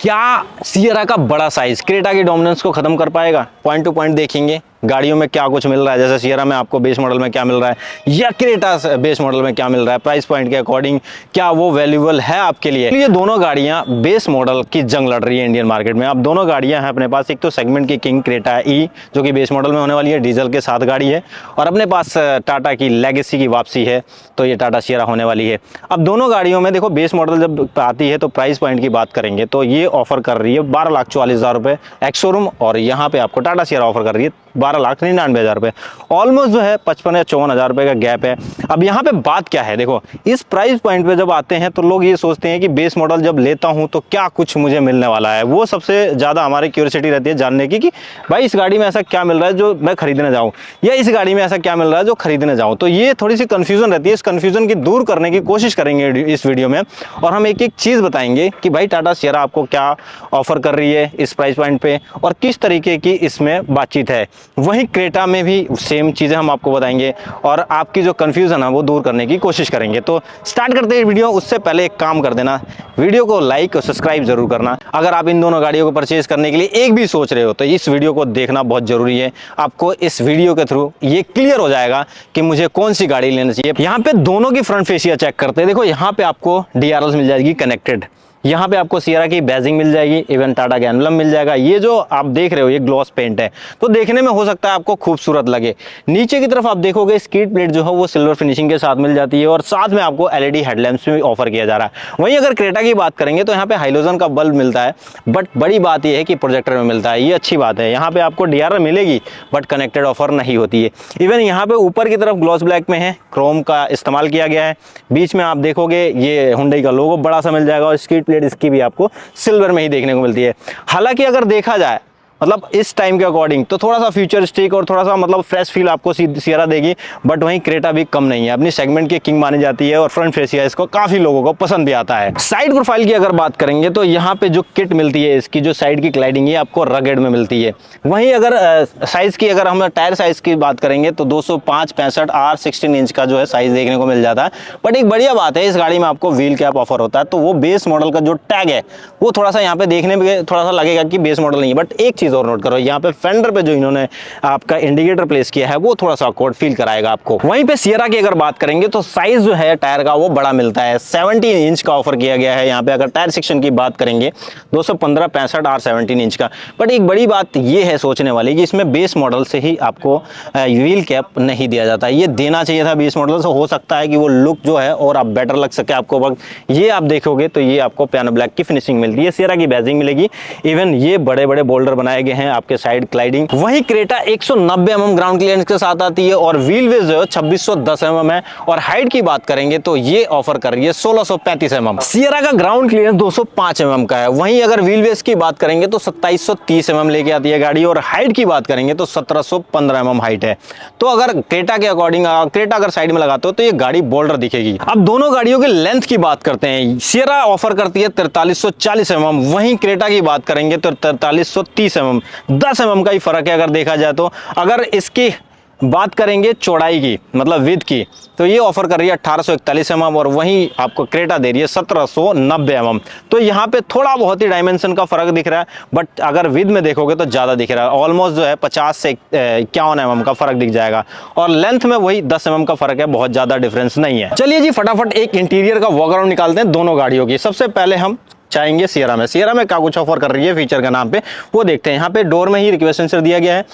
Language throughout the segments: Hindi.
क्या सियरा का बड़ा साइज क्रेटा की डोमिनेंस को खत्म कर पाएगा? पॉइंट टू पॉइंट देखेंगे गाड़ियों में क्या कुछ मिल रहा है, जैसे सियरा में आपको बेस मॉडल में क्या मिल रहा है या क्रेटा बेस मॉडल में क्या मिल रहा है, प्राइस पॉइंट के अकॉर्डिंग क्या वो वैल्यूएबल है आपके लिए। ये दोनों गाड़ियां बेस मॉडल की जंग लड़ रही है इंडियन मार्केट में। अब दोनों गाड़ियां हैं अपने पास, एक तो सेगमेंट की किंग क्रेटा ई जो कि बेस मॉडल में होने वाली है, डीजल के साथ गाड़ी है, और अपने पास टाटा की लेगेसी की वापसी है, तो ये टाटा सियरा होने वाली है। अब दोनों गाड़ियों में देखो बेस मॉडल जब आती है तो प्राइस पॉइंट की बात करेंगे तो ये ऑफर कर रही है 12,44,000 रुपये एक्स शोरूम, और यहाँ पे आपको टाटा सियरा ऑफर कर रही है 12,99,000 रुपये। ऑलमोस्ट जो है 55 या 54,000 रुपये का गैप है। अब यहाँ पे बात क्या है, देखो इस प्राइस पॉइंट पे जब आते हैं तो लोग ये सोचते हैं कि बेस मॉडल जब लेता हूँ तो क्या कुछ मुझे मिलने वाला है। वो सबसे ज़्यादा हमारी क्यूरियोसिटी रहती है जानने की कि भाई इस गाड़ी में ऐसा क्या मिल रहा है जो मैं खरीदने जाऊँ, या इस गाड़ी में ऐसा क्या मिल रहा है जो खरीदने जाऊँ। तो ये थोड़ी सी कन्फ्यूजन रहती है, इस कन्फ्यूजन की दूर करने की कोशिश करेंगे इस वीडियो में, और हम एक एक चीज़ बताएंगे कि भाई टाटा सियरा आपको क्या ऑफर कर रही है इस प्राइस पॉइंट पे और किस तरीके की इसमें बातचीत है। वहीं क्रेटा में भी सेम चीज़ें हम आपको बताएंगे और आपकी जो कन्फ्यूज़न है वो दूर करने की कोशिश करेंगे। तो स्टार्ट करते हैं वीडियो। उससे पहले एक काम कर देना, वीडियो को लाइक और सब्सक्राइब जरूर करना। अगर आप इन दोनों गाड़ियों को परचेज करने के लिए एक भी सोच रहे हो तो इस वीडियो को देखना बहुत जरूरी है। आपको इस वीडियो के थ्रू ये क्लियर हो जाएगा कि मुझे कौन सी गाड़ी लेनी चाहिए। यहाँ पे दोनों की फ्रंट फेसिया चेक करते हैं। देखो यहाँ पे आपको DRLs मिल जाएगी कनेक्टेड, यहाँ पे आपको सियरा की बैजिंग मिल जाएगी, इवन टाटा का एम्बलम मिल जाएगा। ये जो आप देख रहे हो ये ग्लॉस पेंट है तो देखने में हो सकता है आपको खूबसूरत लगे। नीचे की तरफ आप देखोगे स्कीड प्लेट जो है वो सिल्वर फिनिशिंग के साथ मिल जाती है और साथ में आपको LED हेडलैम्प्स भी ऑफर किया जा रहा है। वहीं अगर क्रेटा की बात करेंगे तो यहाँ पे हाइलोजन का बल्ब मिलता है, बट बड़ी बात यह है कि प्रोजेक्टर में मिलता है, ये अच्छी बात है। यहाँ पे आपको DRL मिलेगी बट कनेक्टेड ऑफर नहीं होती है। इवन यहाँ पे ऊपर की तरफ ग्लॉस ब्लैक में है, क्रोम का इस्तेमाल किया गया है। बीच में आप देखोगे ये हुंडई का लोगो बड़ा सा मिल जाएगा और स्कीड प्लेट इसकी भी आपको सिल्वर में ही देखने को मिलती है। हालांकि अगर देखा जाए मतलब इस टाइम के अकॉर्डिंग तो थोड़ा सा फ्यूचरिस्टिक और थोड़ा सा मतलब फ्रेश फील आपको सियरा देगी, बट वहीं क्रेटा भी कम नहीं है, अपनी सेगमेंट की किंग मानी जाती है और फ्रंट फेसिया इसको काफी लोगों को पसंद भी आता है। साइड प्रोफाइल की अगर बात करेंगे तो यहाँ पे जो किट मिलती है इसकी जो साइड की क्लाइडिंग है आपको रगेड में मिलती है। वहीं अगर साइज की अगर हम टायर साइज की बात करेंगे तो 205 65 R16 इंच का जो है साइज देखने को मिल जाता है। बट एक बढ़िया बात है इस गाड़ी में आपको व्हील कैप ऑफर होता है, तो वो बेस मॉडल का जो टैग है वो थोड़ा सा यहाँ पे देखने में थोड़ा सा लगेगा कि बेस मॉडल नहीं है। बट एक चीज और नोट करो, यहाँ पे फेंडर पे जो इन्होंने आपका इंडिकेटर प्लेस किया है वो थोड़ा सा ऑकवर्ड फील कराएगा आपको। वहीं पे सियरा की अगर बात करेंगे तो साइज जो है टायर का वो बड़ा मिलता है, 17 इंच का ऑफर किया गया है। यहाँ पे अगर टायर सेक्शन की बात करेंगे 215 65 R17 इंच का। बट एक बड़ी बात ये है सोचने वाली कि इसमें बेस मॉडल से ही आपको व्हील कैप नहीं दिया जाता, ये देना चाहिए था बेस मॉडल से। हो सकता है कि वो लुक जो है और आप बेटर लग सके आपको। वक्त ये आप देखोगे तो ये आपको पियानो ब्लैक की फिनिशिंग मिलती है, सियरा की बैजिंग मिलेगी, इवन ये बड़े बड़े बोल्डर बनाए गए हैं आपके साइड क्लाइडिंग। वही क्रेटा 190 mm ग्राउंड क्लियरेंस के साथ आती है और व्हील बेस जो है 2610 mm है। और हाइट की बात करेंगे तो ये ऑफर कर रही है 1635 mm। सियरा का ग्राउंड क्लियरेंस 205 mm का है। वहीं अगर व्हील बेस की बात करेंगे तो 2730 mm लेके आती है गाड़ी, और हाइट की बात करेंगे तो 1715 mm हाइट है। तो अगर क्रेटा के अकॉर्डिंग क्रेटा अगर साइड में लगाते हो तो ये गाड़ी बोल्डर दिखेगी। अब दोनों गाड़ियों की लेंथ की बात करते हैं। सियरा ऑफर करती है 4340 mm, वहीं क्रेटा की बात करेंगे तो 4330 mm, 10 mm का ही फर्क है अगर देखा जाए तो। अगर इसकी बात करेंगे चौड़ाई की मतलब विड्थ की तो ये ऑफर कर रही है 1841 mm और वहीं आपको क्रेटा दे रही है 1790 mm। तो यहाँ पे थोड़ा बहुत ही डायमेंशन का फर्क दिख रहा है, बट अगर विड्थ में देखोगे तो ज़्यादा दिख रहा है। ऑलमोस्ट जो है 50 से 51 mm का फर्क दिख जाएगा, और लेंथ में वही 10 mm का फर्क है, बहुत ज़्यादा डिफरेंस नहीं है। चलिए जी फटाफट एक इंटीरियर का वॉक अराउंड निकालते हैं दोनों गाड़ियों की। सबसे पहले हम चाहेंगे सियरा में क्या कुछ ऑफर कर रही है फीचर का नाम पे वो देखते हैं। यहाँ पे डोर में ही रिक्वेस्ट सेंसर दिया गया है,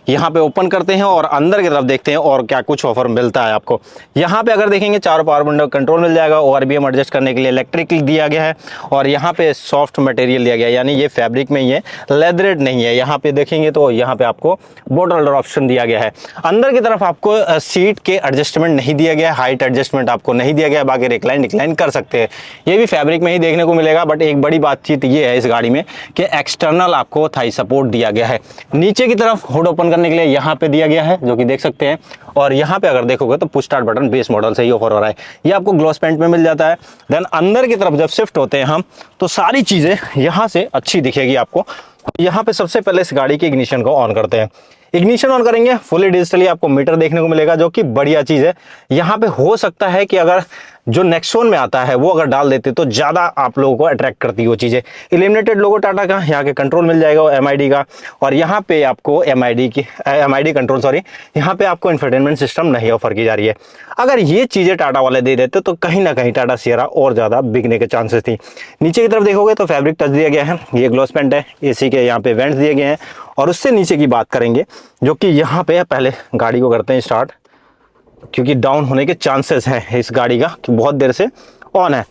यहाँ पे ओपन करते हैं और अंदर की तरफ देखते हैं और क्या कुछ ऑफर मिलता है आपको। यहाँ पे अगर देखेंगे 4 पावर विंडो कंट्रोल मिल जाएगा, ORBM एडजस्ट करने के लिए इलेक्ट्रिक दिया गया है, और यहाँ पे सॉफ्ट मटेरियल दिया गया है, यानी ये फैब्रिक में ही है, लेदरेड नहीं है। यहाँ पे देखेंगे तो यहाँ पे आपको बोर्ड होल्डर ऑप्शन दिया गया है। अंदर की तरफ आपको सीट के एडजस्टमेंट नहीं दिया गया, हाइट एडजस्टमेंट आपको नहीं दिया गया, बाकी रिक्लाइन कर सकते हैं, ये भी फैब्रिक में ही देखने को मिलेगा। बट एक बड़ी बातचीत ये है इस गाड़ी में कि एक्सटर्नल आपको थाई सपोर्ट दिया गया है। नीचे की तरफ हुड ओपन करने के लिए यहाँ पे दिया गया है जो कि देख सकते हैं, और यहाँ पे अगर देखोगे तो push start button base model से ही ऑफर हो रहा है, ये आपको ग्लॉस पेंट में मिल जाता है। देन अंदर की तरफ जब शिफ्ट होते हैं हम तो सारी चीजें यहाँ से अच्छी दिखेगी आपको। यहाँ पे सबसे पहले इस गाड़ी की इग्निशन को ऑन करते हैं। इग्निशन ऑन करेंगे, फुली डिजिटली आपको मीटर देखने को मिलेगा, जो कि बढ़िया चीज़ है। यहाँ पे हो सकता है कि अगर जो नेक्सॉन में आता है वो अगर डाल देते तो ज़्यादा आप लोगों को अट्रैक्ट करती है वो चीज़ें। इलिमिनेटेड लोगो टाटा का, यहाँ के कंट्रोल मिल जाएगा वो MID का, और यहाँ पे आपको MID कंट्रोल, सॉरी, यहाँ पे आपको इंफरटेनमेंट सिस्टम नहीं ऑफर की जा रही है। अगर ये चीज़ें टाटा वाले दे देते तो कहीं ना कहीं टाटा सियरा और ज़्यादा बिकने के चांसेस थी। नीचे की तरफ देखोगे तो फैब्रिक टच दिया गया है, ये ग्लॉस पेंट है, AC के यहाँ पे वेंट्स दिए गए हैं। और उससे नीचे की बात करेंगे, जो कि यहाँ पे पहले गाड़ी को करते हैं स्टार्ट, क्योंकि डाउन होने के चांसेस हैं इस गाड़ी का कि बहुत देर से ऑन है।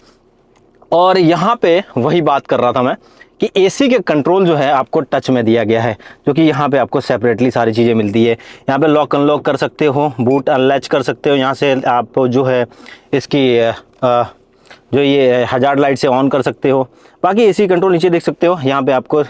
और यहाँ पे वही बात कर रहा था मैं कि AC के कंट्रोल जो है आपको टच में दिया गया है, जो कि यहाँ पे आपको सेपरेटली सारी चीज़ें मिलती है। यहाँ पे लॉक अनलॉक कर सकते हो, बूट अनलैच कर सकते हो, यहाँ से आप जो है इसकी जो ये हजार्ड लाइट से ऑन कर सकते हो। बाकी AC कंट्रोल नीचे देख सकते हो। यहाँ पे आपको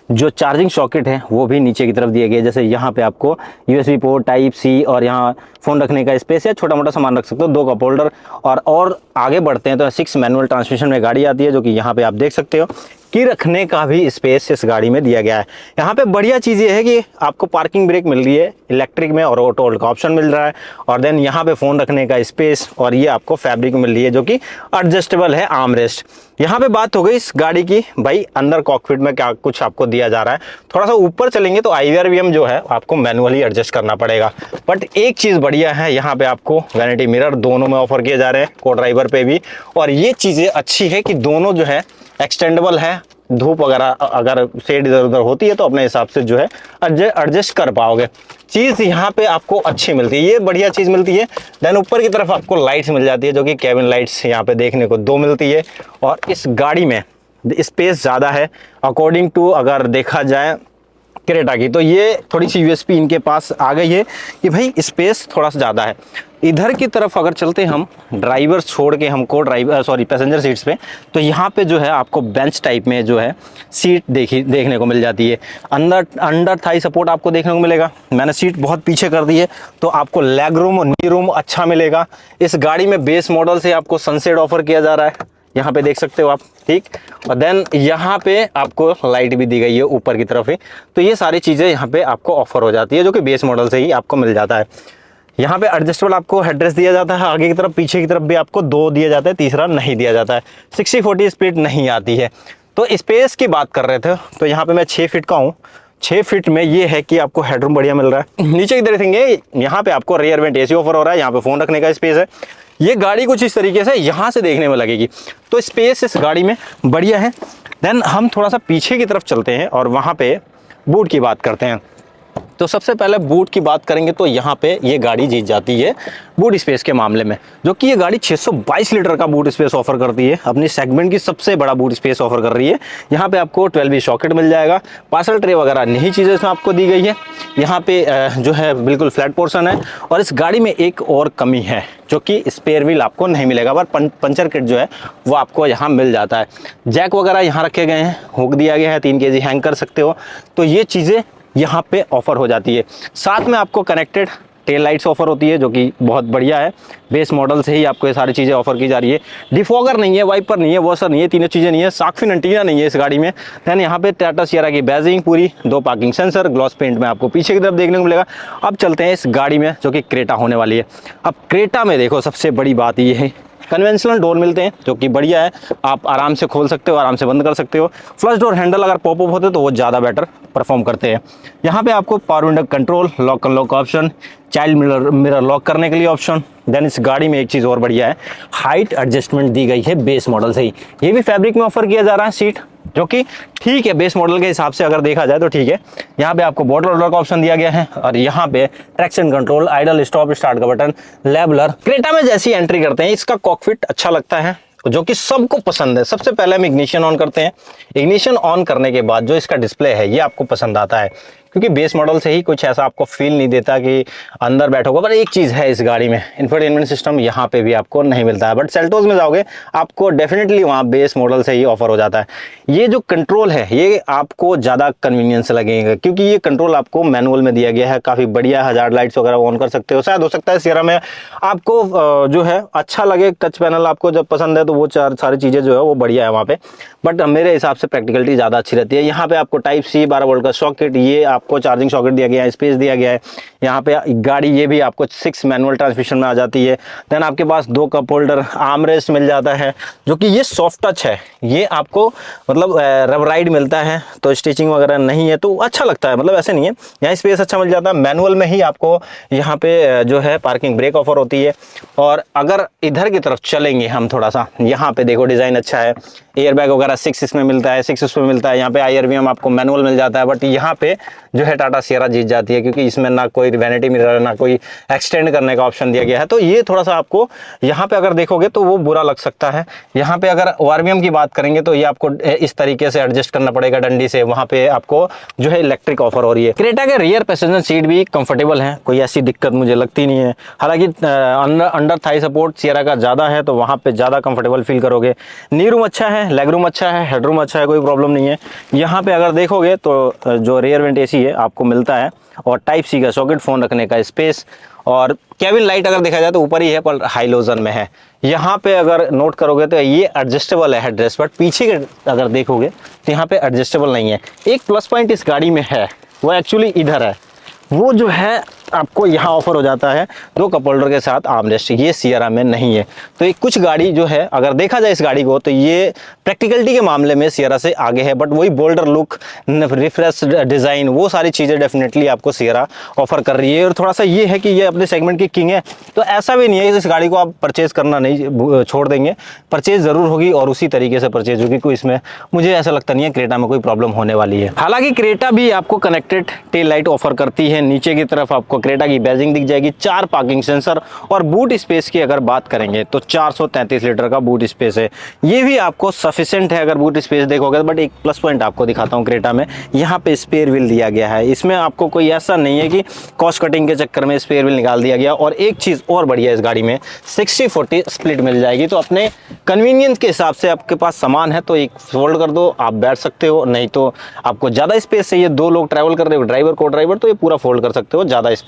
जो चार्जिंग सॉकेट है वो भी नीचे की तरफ दिए गए, जैसे यहाँ पे आपको USB पोर्ट टाइप C, और यहाँ फ़ोन रखने का स्पेस है, छोटा मोटा सामान रख सकते हो, 2 कप होल्डर। और आगे बढ़ते हैं तो 6 मैनुअल ट्रांसमिशन में गाड़ी आती है, जो कि यहाँ पे आप देख सकते हो कि रखने का भी स्पेस इस गाड़ी में दिया गया है। यहाँ पे बढ़िया चीज़ ये है कि आपको पार्किंग ब्रेक मिल रही है इलेक्ट्रिक में, और ऑटो होल्ड का ऑप्शन मिल रहा है, और देन यहाँ पे फ़ोन रखने का स्पेस, और ये आपको फैब्रिक मिल रही है जो कि एडजस्टेबल है, आर्म रेस्ट। यहाँ पे बात हो गई इस गाड़ी की, भाई अंदर कॉकपिट में क्या कुछ आपको दिया जा रहा है। थोड़ा सा ऊपर चलेंगे तो IVRVM जो है आपको मैनुअली एडजस्ट करना पड़ेगा। बट एक चीज़ बढ़िया है, यहाँ पे आपको वैनिटी मिरर दोनों में ऑफर किए जा रहे हैं, को ड्राइवर पे भी। और ये चीज़ें अच्छी है कि दोनों जो है एक्सटेंडेबल है, धूप वगैरह अगर शेड इधर उधर होती है तो अपने हिसाब से जो है एडजस्ट कर पाओगे। चीज़ यहाँ पे आपको अच्छी मिलती है, ये बढ़िया चीज़ मिलती है। देन ऊपर की तरफ आपको लाइट्स मिल जाती है, जो कि केबिन लाइट्स यहाँ पे देखने को 2 मिलती है। और इस गाड़ी में स्पेस ज़्यादा है अकॉर्डिंग टू अगर देखा जाए क्रेटा की, तो ये थोड़ी सी USP इनके पास आ गई है कि भाई स्पेस थोड़ा सा ज़्यादा है। इधर की तरफ अगर चलते हम, ड्राइवर छोड़ के हमको पैसेंजर सीट्स पे, तो यहाँ पे जो है आपको बेंच टाइप में जो है सीट देखने को मिल जाती है। अंडर थाई सपोर्ट आपको देखने को मिलेगा। मैंने सीट बहुत पीछे कर दी है तो आपको लेग रूम और नी रूम अच्छा मिलेगा। इस गाड़ी में बेस मॉडल से आपको सनसेट ऑफर किया जा रहा है, यहाँ पे देख सकते हो आप, ठीक। और देन यहाँ पे आपको लाइट भी दी गई है ऊपर की तरफ ही। तो ये सारी चीज़ें यहाँ पे आपको ऑफर हो जाती है, जो कि बेस मॉडल से ही आपको मिल जाता है। यहाँ पे एडजस्टेबल आपको हेडरेस्ट दिया जाता है, आगे की तरफ पीछे की तरफ भी आपको 2 दिए जाते हैं, तीसरा नहीं दिया जाता है। 60/40 स्पीड नहीं आती है। तो स्पेस की बात कर रहे थे, तो यहाँ पे मैं 6 फीट का हूँ। 6 फीट में ये है कि आपको हेडरूम बढ़िया मिल रहा है। नीचे की तरफ देखेंगे, यहाँ पे आपको रियर वेंट AC ऑफर हो रहा है, यहाँ पे फ़ोन रखने का स्पेस है। ये गाड़ी कुछ इस तरीके से यहाँ से देखने में लगेगी, तो स्पेस इस गाड़ी में बढ़िया है। देन हम थोड़ा सा पीछे की तरफ चलते हैं और वहाँ पे बूट की बात करते हैं। तो सबसे पहले बूट की बात करेंगे तो यहाँ पे ये गाड़ी जीत जाती है बूट स्पेस के मामले में, जो कि ये गाड़ी 622 लीटर का बूट स्पेस ऑफर करती है, अपनी सेगमेंट की सबसे बड़ा बूट स्पेस ऑफर कर रही है। यहाँ पे आपको 12V सॉकेट मिल जाएगा, पार्सल ट्रे वगैरह नहीं चीज़ें इसमें आपको दी गई है। यहाँ पे जो है बिल्कुल फ्लैट पोर्शन है। और इस गाड़ी में एक और कमी है, जो कि स्पेयर व्हील आपको नहीं मिलेगा, पर पंचर किट जो है वो आपको यहाँ मिल जाता है। जैक वगैरह यहाँ रखे गए हैं, हुक दिया गया है, 3 kg हैंग कर सकते हो, तो ये चीज़ें यहाँ पे ऑफर हो जाती है। साथ में आपको कनेक्टेड टेल लाइट्स ऑफर होती है, जो कि बहुत बढ़िया है। बेस मॉडल से ही आपको ये सारी चीज़ें ऑफर की जा रही है। डिफॉगर नहीं है, वाइपर नहीं है, वॉशर नहीं है, तीनों चीज़ें नहीं है। शार्क फिन एंटीना नहीं है इस गाड़ी में। दैन यहाँ पे टाटा सियरा की बैजिंग पूरी, 2 पार्किंग सेंसर, ग्लॉस पेंट में आपको पीछे की तरफ देखने को मिलेगा। अब चलते हैं इस गाड़ी में, जो कि क्रेटा होने वाली है। अब क्रेटा में देखो सबसे बड़ी बात ये है, कन्वेंशनल डोर मिलते हैं, जो कि बढ़िया है, आप आराम से खोल सकते हो, आराम से बंद कर सकते हो। फ्लश डोर हैंडल अगर पॉप अप होते तो वो ज़्यादा बेटर परफॉर्म करते हैं। यहाँ पे आपको power window control, lock unlock option, child mirror lock करने के लिए ऑप्शन। देन इस गाड़ी में एक चीज़ और बढ़िया है, हाइट एडजस्टमेंट दी गई है बेस मॉडल से ही। ये भी फैब्रिक में ऑफर किया जा रहा है सीट, जो कि ठीक है, बेस मॉडल के हिसाब से अगर देखा जाए तो ठीक है। यहाँ पे आपको बॉटल होल्डर का ऑप्शन दिया गया है, और यहाँ पे traction control, idle stop start का बटन, लेबलर। क्रेटा में जैसी एंट्री करते हैं, इसका कॉकपिट अच्छा लगता है, जो कि सबको पसंद है। सबसे पहले हम इग्निशन ऑन करते हैं। इग्निशन ऑन करने के बाद जो इसका डिस्प्ले है ये आपको पसंद आता है, क्योंकि बेस मॉडल से ही कुछ ऐसा आपको फील नहीं देता कि अंदर बैठोगे। पर एक चीज़ है इस गाड़ी में, इंफोटेनमेंट सिस्टम यहाँ पे भी आपको नहीं मिलता है, बट सेल्टोस में जाओगे आपको डेफिनेटली वहाँ बेस मॉडल से ही ऑफर हो जाता है। ये जो कंट्रोल है ये आपको ज़्यादा कन्वीनियंस लगेगा, क्योंकि ये कंट्रोल आपको मैनुअल में दिया गया है। काफ़ी बढ़िया, हजार्ड लाइट्स वगैरह ऑन कर सकते हो। शायद हो सकता है सियरा में आपको जो है अच्छा लगे, टच पैनल आपको जब पसंद है तो वो सारी चीज़ें जो है वो बढ़िया है वहाँ पे, बट मेरे हिसाब से प्रैक्टिकलिटी ज़्यादा अच्छी रहती है। यहाँ पे आपको टाइप C 12 वोल्ट का सॉकेट, ये आपको चार्जिंग सॉकेट दिया गया है, स्पेस दिया गया है। यहाँ पे गाड़ी ये भी आपको 6 मैनुअल ट्रांसमिशन में आ जाती है। देन आपके पास 2 कप होल्डर, आर्म रेस्ट मिल जाता है, जो कि ये सॉफ्ट टच है, ये आपको मतलब रबराइड मिलता है, तो स्टिचिंग वगैरह नहीं है, तो अच्छा लगता है, मतलब ऐसे नहीं है। यहाँ स्पेस अच्छा मिल जाता है। मैनुअल में ही आपको यहाँ पे जो है पार्किंग ब्रेक ऑफर होती है। और अगर इधर की तरफ चलेंगे हम थोड़ा सा, यहाँ पे देखो डिज़ाइन अच्छा है, एयर बैग वगैरह 6 इसमें मिलता है, 6 उसमें मिलता है। यहाँ पे IRVM आपको मैनुअल मिल जाता है, बट यहाँ पे जो है टाटा सियरा जीत जाती है, क्योंकि इसमें ना कोई वैनिटी मिरर, ना कोई एक्सटेंड करने का ऑप्शन दिया गया है। तो ये थोड़ा सा आपको यहाँ पे अगर देखोगे तो वो बुरा लग सकता है। यहाँ पे अगर ORVM की बात करेंगे तो ये आपको इस तरीके से एडजस्ट करना पड़ेगा डंडी से, वहाँ पे आपको जो है इलेक्ट्रिक ऑफर हो रही है। क्रेटा के रियर पैसेंजर सीट भी कंफर्टेबल है, कोई ऐसी दिक्कत मुझे लगती नहीं है। हालांकि अंडर थाई सपोर्ट सियरा का ज़्यादा है, तो वहाँ पे ज़्यादा कंफर्टेबल फील करोगे। नी रूम अच्छा है, लेग रूम अच्छा है, हेडरूम अच्छा है, कोई प्रॉब्लम नहीं है। यहाँ पे अगर देखोगे तो जो रियर वेंट AC है आपको मिलता है, और टाइप C का सॉकेट, फ़ोन रखने का स्पेस, और केबिन लाइट अगर देखा जाए तो ऊपर ही है पर हाइलोजन में है। यहाँ पे अगर नोट करोगे तो ये एडजस्टेबल है हेडरेस्ट, बट पीछे के अगर देखोगे तो यहाँ पे एडजस्टेबल नहीं है। एक प्लस पॉइंट इस गाड़ी में है, वो एक्चुअली इधर है, वो जो है आपको यहाँ ऑफर हो जाता है 2 कप होल्डर के साथ आर्मरेस्ट, ये सियरा में नहीं है। तो ये कुछ गाड़ी जो है अगर देखा जाए इस गाड़ी को तो ये प्रैक्टिकलिटी के मामले में सियरा से आगे है, बट वही बोल्डर लुक, रिफ्रेश डिज़ाइन, वो सारी चीज़ें डेफिनेटली आपको सियरा ऑफर कर रही है। और थोड़ा सा ये है कि ये अपने सेगमेंट की किंग है, तो ऐसा भी नहीं है कि इस गाड़ी को आप परचेज़ करना नहीं छोड़ देंगे, परचेज़ ज़रूर होगी और उसी तरीके से परचेज होगी। कोई इसमें मुझे ऐसा लगता नहीं है क्रेटा में कोई प्रॉब्लम होने वाली है। हालांकि क्रेटा भी आपको कनेक्टेड टेल लाइट ऑफर करती है। नीचे की तरफ आपको क्रेटा की बैजिंग दिख जाएगी, 4 पार्किंग सेंसर, और बूट स्पेस की अगर बात करेंगे तो 433 लीटर का बूट स्पेस है, ये भी आपको सफिशिएंट है अगर बूट स्पेस देखोगे। बट एक प्लस पॉइंट आपको दिखाता हूँ क्रेटा में, यहाँ पे स्पेयर व्हील दिया गया है। इसमें आपको कोई ऐसा नहीं है कि कॉस्ट कटिंग के चक्कर में स्पेयर व्हील निकाल दिया गया। और एक चीज़ और बढ़िया इस गाड़ी में 60-40 स्प्लिट मिल जाएगी, तो अपने कन्वीनियंस के हिसाब से आपके पास सामान है तो एक फोल्ड कर दो, आप बैठ सकते हो। नहीं तो आपको ज़्यादा स्पेस चाहिए, 2 लोग ट्रैवल कर रहे हो, ड्राइवर को ड्राइवर, तो ये पूरा फोल्ड कर सकते हो, ज़्यादा स्पेस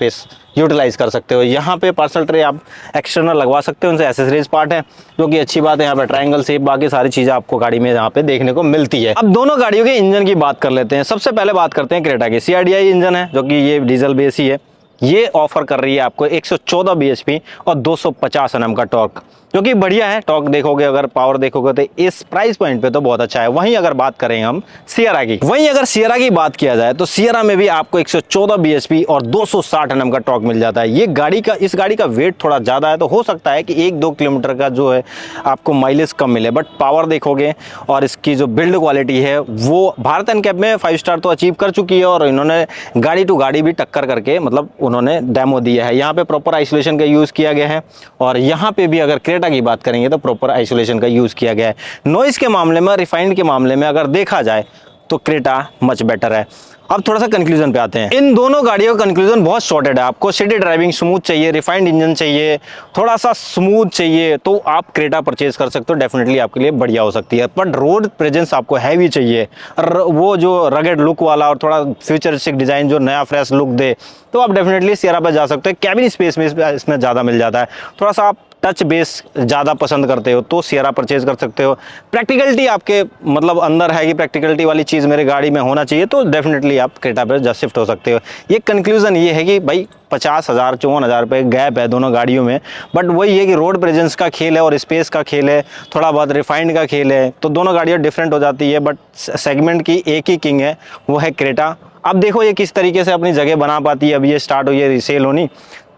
यूटिलाइज कर सकते हो। यहाँ पे पार्सल ट्रे आप एक्सटर्नल लगवा सकते हो, उनसे एसेसरीज पार्ट है, जो कि अच्छी बात है। यहाँ पे ट्रायंगल शेप, बाकी सारी चीज़ें आपको गाड़ी में यहाँ पे देखने को मिलती है। अब दोनों गाड़ियों के इंजन की बात कर लेते हैं। सबसे पहले बात करते हैं क्रेटा की। CRDI इंजन है, जो कि ये डीजल बेस ही है। ये ऑफर कर रही है आपको 114 bhp और 250 Nm का टॉर्क, जो कि बढ़िया है। टॉर्क देखोगे, अगर पावर देखोगे तो इस प्राइस पॉइंट पे तो बहुत अच्छा है। वहीं अगर बात करें हम सियरा की, अगर सियरा की बात किया जाए तो सियरा में भी आपको 114 bhp और 260 Nm का टॉर्क मिल जाता है। ये इस गाड़ी का वेट थोड़ा ज़्यादा है, तो हो सकता है कि 1-2 किलोमीटर का जो है आपको माइलेज कम मिले, बट पावर देखोगे और इसकी जो बिल्ड क्वालिटी है वो भारत एनकैप में 5 स्टार तो अचीव कर चुकी है। और इन्होंने गाड़ी टू गाड़ी भी टक्कर करके मतलब उन्होंने डेमो दिया है। यहाँ पे प्रॉपर आइसोलेशन का यूज़ किया गया है, और यहाँ पे भी अगर क्रेटा की बात करेंगे तो प्रॉपर आइसोलेशन का यूज़ किया गया है। नॉइज़ के मामले में, रिफाइंड के मामले में अगर देखा जाए तो क्रेटा मच बेटर है। अब थोड़ा सा कंक्लूजन पे आते हैं। इन दोनों गाड़ियों का कंक्लूजन बहुत शॉर्टेड है। आपको सिटी ड्राइविंग स्मूथ चाहिए, रिफाइंड इंजन चाहिए, थोड़ा सा स्मूथ चाहिए, तो आप क्रेटा परचेज कर सकते हो, डेफिनेटली आपके लिए बढ़िया हो सकती है। बट रोड प्रेजेंस आपको हैवी चाहिए, वो जो रगेड लुक वाला और थोड़ा फ्यूचरिस्टिक डिज़ाइन जो नया फ्रेश लुक दे, तो आप डेफिनेटली सियरा पर जा सकते हो। कैबिन स्पेस में इसमें ज़्यादा मिल जाता है। थोड़ा सा आप टच बेस ज़्यादा पसंद करते हो तो सियरा परचेज कर सकते हो। प्रैक्टिकलिटी आपके मतलब अंदर है कि प्रैक्टिकलिटी वाली चीज़ मेरे गाड़ी में होना चाहिए, तो डेफिनेटली आप क्रेटा पर जा शिफ्ट हो सकते हो। ये कंक्लूजन ये है कि भाई 50,000 54,000 रुपये गैप है दोनों गाड़ियों में, बट वही है कि रोड प्रेजेंस का खेल है और स्पेस का खेल है, थोड़ा बहुत रिफाइंड का खेल है, तो दोनों गाड़ियाँ डिफरेंट हो जाती है। बट सेगमेंट की एक ही किंग है, वो है क्रेटा। अब देखो ये किस तरीके से अपनी जगह बना पाती है। अब ये स्टार्ट हुई है रीसेल होनी,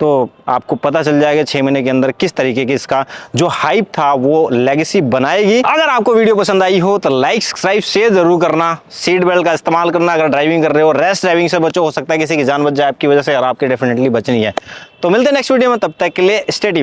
तो आपको पता चल जाएगा 6 महीने के अंदर किस तरीके की इसका जो हाइप था वो लेगेसी बनाएगी। अगर आपको वीडियो पसंद आई हो तो लाइक, सब्सक्राइब, शेयर जरूर करना। सीट बेल्ट का इस्तेमाल करना अगर ड्राइविंग कर रहे हो। रैश ड्राइविंग से बचो, हो सकता है किसी की जान बच जाए आपकी वजह से, और आपकी डेफिनेटली बचनी है। तो मिलते हैं नेक्स्ट वीडियो में, तब तक के लिए स्टे ट्यून्ड।